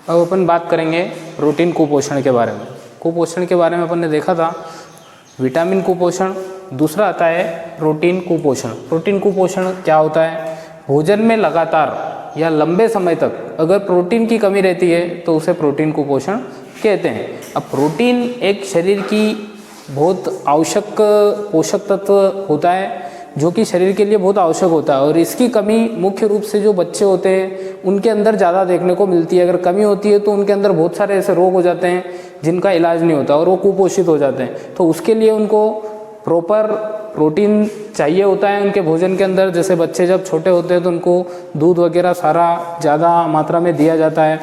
अब अपन बात करेंगे प्रोटीन कुपोषण के बारे में। कुपोषण के बारे में अपन ने देखा था विटामिन कुपोषण, दूसरा आता है प्रोटीन कुपोषण। प्रोटीन कुपोषण क्या होता है? भोजन में लगातार या लंबे समय तक अगर प्रोटीन की कमी रहती है तो उसे प्रोटीन कुपोषण कहते हैं। अब प्रोटीन एक शरीर की बहुत आवश्यक पोषक तत्व होता है जो कि शरीर के लिए बहुत आवश्यक होता है, और इसकी कमी मुख्य रूप से जो बच्चे होते हैं उनके अंदर ज़्यादा देखने को मिलती है। अगर कमी होती है तो उनके अंदर बहुत सारे ऐसे रोग हो जाते हैं जिनका इलाज नहीं होता और वो कुपोषित हो जाते हैं। तो उसके लिए उनको प्रॉपर प्रोटीन चाहिए होता है उनके भोजन के अंदर। जैसे बच्चे जब छोटे होते हैं तो उनको दूध वगैरह सारा ज़्यादा मात्रा में दिया जाता है।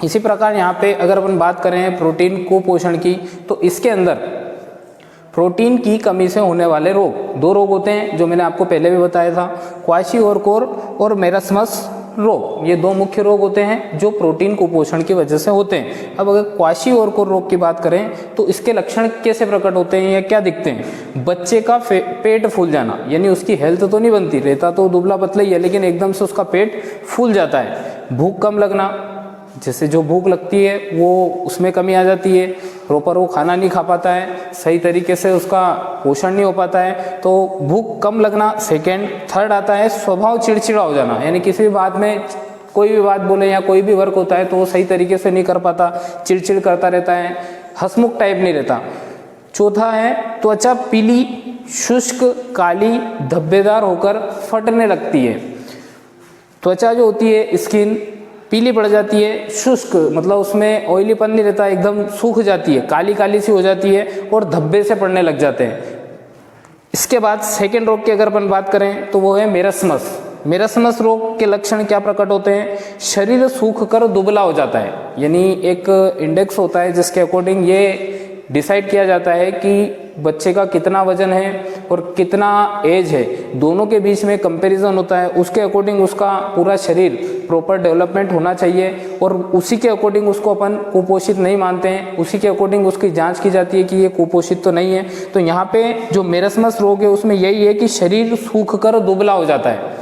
इसी प्रकार यहाँ पे अगर अपन बात करें प्रोटीन कुपोषण की, तो इसके अंदर प्रोटीन की कमी से होने वाले रोग, दो रोग होते हैं जो मैंने आपको पहले भी बताया था, क्वाशीओरकोर और मेरस्मस रोग। ये दो मुख्य रोग होते हैं जो प्रोटीन कुपोषण की वजह से होते हैं। अब अगर क्वाशीओरकोर रोग की बात करें तो इसके लक्षण कैसे प्रकट होते हैं या क्या दिखते हैं? बच्चे का पेट फूल जाना, यानी उसकी हेल्थ तो नहीं बनती, रहता तो दुबला पतला ही है लेकिन एकदम से उसका पेट फूल जाता है। भूख कम लगना, जैसे जो भूख लगती है वो उसमें कमी आ जाती है, प्रॉपर वो खाना नहीं खा पाता है, सही तरीके से उसका पोषण नहीं हो पाता है, तो भूख कम लगना। सेकेंड, थर्ड आता है स्वभाव चिड़चिड़ा हो जाना, यानी किसी भी बात में कोई भी बात बोले या कोई भी वर्क होता है तो वो सही तरीके से नहीं कर पाता, चिड़चिड़ करता रहता है, हंसमुख टाइप नहीं रहता। चौथा है त्वचा पीली, शुष्क, काली, धब्बेदार होकर फटने लगती है। त्वचा जो होती है स्किन पीली पड़ जाती है, शुष्क मतलब उसमें ऑयलीपन नहीं रहता, एकदम सूख जाती है, काली काली सी हो जाती है और धब्बे से पड़ने लग जाते हैं। इसके बाद सेकेंड रोग की अगर अपन बात करें तो वो है मेरस्मस। मेरस्मस रोग के लक्षण क्या प्रकट होते हैं? शरीर सूख कर दुबला हो जाता है, यानी एक इंडेक्स होता है जिसके अकॉर्डिंग ये डिसाइड किया जाता है कि बच्चे का कितना वजन है और कितना एज है, दोनों के बीच में कंपैरिजन होता है। उसके अकॉर्डिंग उसका पूरा शरीर प्रॉपर डेवलपमेंट होना चाहिए और उसी के अकॉर्डिंग उसको अपन कुपोषित नहीं मानते हैं, उसी के अकॉर्डिंग उसकी जांच की जाती है कि ये कुपोषित तो नहीं है। तो यहाँ पे जो मेरस्मस रोग है उसमें यही है कि शरीर सूख कर दुबला हो जाता है।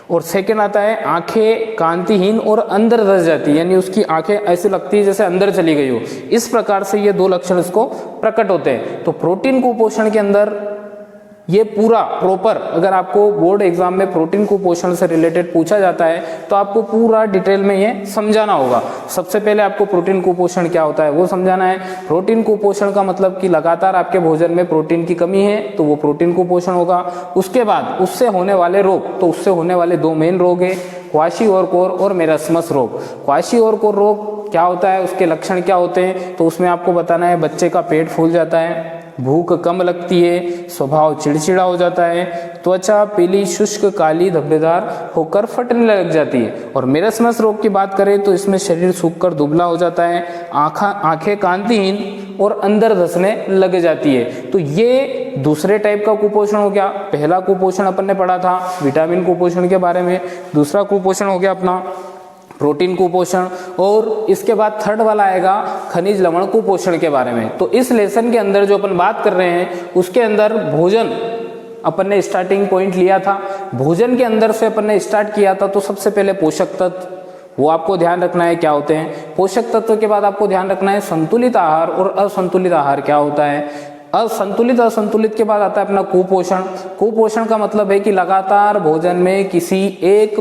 और सेकेंड आता है आंखें कांतिहीन और अंदर धस जाती है, यानी उसकी आंखें ऐसी लगती है जैसे अंदर चली गई हो। इस प्रकार से ये दो लक्षण इसको प्रकट होते हैं। तो प्रोटीन कुपोषण के अंदर ये पूरा प्रॉपर, अगर आपको बोर्ड एग्जाम में प्रोटीन कुपोषण से रिलेटेड पूछा जाता है तो आपको पूरा डिटेल में ये समझाना होगा। सबसे पहले आपको प्रोटीन कुपोषण क्या होता है वो समझाना है। प्रोटीन कुपोषण का मतलब कि लगातार आपके भोजन में प्रोटीन की कमी है तो वो प्रोटीन कुपोषण होगा। उसके बाद उससे होने वाले रोग, तो उससे होने वाले दो मेन रोग है, क्वाशीओरकोर और मेरस्मस रोग। क्वाशीओरकोर रोग क्या होता है, उसके लक्षण क्या होते हैं, तो उसमें आपको बताना है बच्चे का पेट फूल जाता है, भूख कम लगती है, स्वभाव चिड़चिड़ा हो जाता है, त्वचा पीली, शुष्क, काली, धब्बेदार होकर फटने लग जाती है। और मेरस्मस रोग की बात करें तो इसमें शरीर सूखकर दुबला हो जाता है, आंखें कांतिहीन और अंदर धंसने लग जाती है। तो ये दूसरे टाइप का कुपोषण हो गया। पहला कुपोषण अपन ने पढ़ा था विटामिन कुपोषण के बारे में, दूसरा कुपोषण हो गया अपना प्रोटीन कुपोषण, और इसके बाद थर्ड वाला आएगा खनिज लवण कुपोषण के बारे में। तो इस लेसन के अंदर जो अपन बात कर रहे हैं उसके अंदर भोजन अपन ने स्टार्टिंग पॉइंट लिया था, भोजन के अंदर से अपन ने स्टार्ट किया था। तो सबसे पहले पोषक तत्व वो आपको ध्यान रखना है क्या होते हैं। पोषक तत्व के बाद आपको ध्यान रखना है संतुलित आहार और असंतुलित आहार क्या होता है। असंतुलित के बाद आता है अपना कुपोषण। कुपोषण का मतलब है कि लगातार भोजन में किसी एक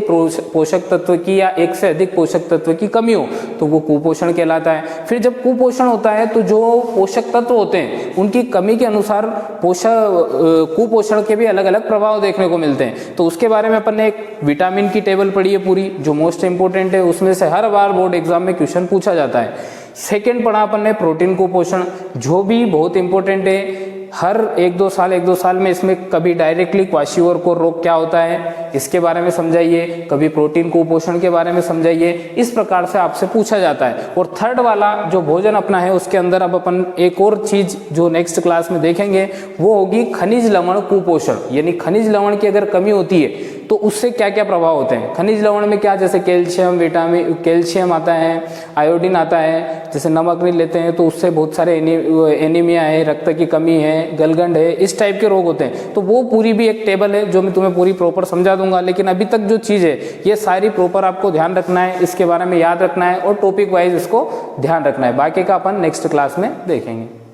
पोषक तत्व की या एक से अधिक पोषक तत्व की कमी हो तो वो कुपोषण कहलाता है। फिर जब कुपोषण होता है तो जो पोषक तत्व होते हैं उनकी कमी के अनुसार कुपोषण के भी अलग अलग प्रभाव देखने को मिलते हैं। तो उसके बारे में अपन ने एक विटामिन की टेबल पढ़ी है पूरी, जो मोस्ट इंपोर्टेंट है, उसमें से हर बार बोर्ड एग्जाम में क्वेश्चन पूछा जाता है। सेकेंड पढ़ा अपन ने प्रोटीन कुपोषण, जो भी बहुत इंपॉर्टेंट है। हर एक दो साल में इसमें कभी डायरेक्टली क्वाशीओरकोर रोग क्या होता है इसके बारे में समझाइए, कभी प्रोटीन कुपोषण के बारे में समझाइए, इस प्रकार से आपसे पूछा जाता है। और थर्ड वाला जो भोजन अपना है उसके अंदर अब अपन एक और चीज जो नेक्स्ट क्लास में देखेंगे वो होगी खनिज लवण कुपोषण, यानी खनिज लवण की अगर कमी होती है तो उससे क्या क्या प्रभाव होते हैं। खनिज लवण में क्या, जैसे कैल्शियम, विटामिन, कैल्शियम आता है, आयोडीन आता है। जैसे नमक नहीं लेते हैं तो उससे बहुत सारे एनीमिया है, रक्त की कमी है, गलगंड है, इस टाइप के रोग होते हैं। तो वो पूरी भी एक टेबल है जो मैं तुम्हें पूरी प्रॉपर समझा दूंगा। लेकिन अभी तक जो चीज़ है ये सारी प्रॉपर आपको ध्यान रखना है, इसके बारे में याद रखना है और टॉपिक वाइज इसको ध्यान रखना है। बाकी का अपन नेक्स्ट क्लास में देखेंगे।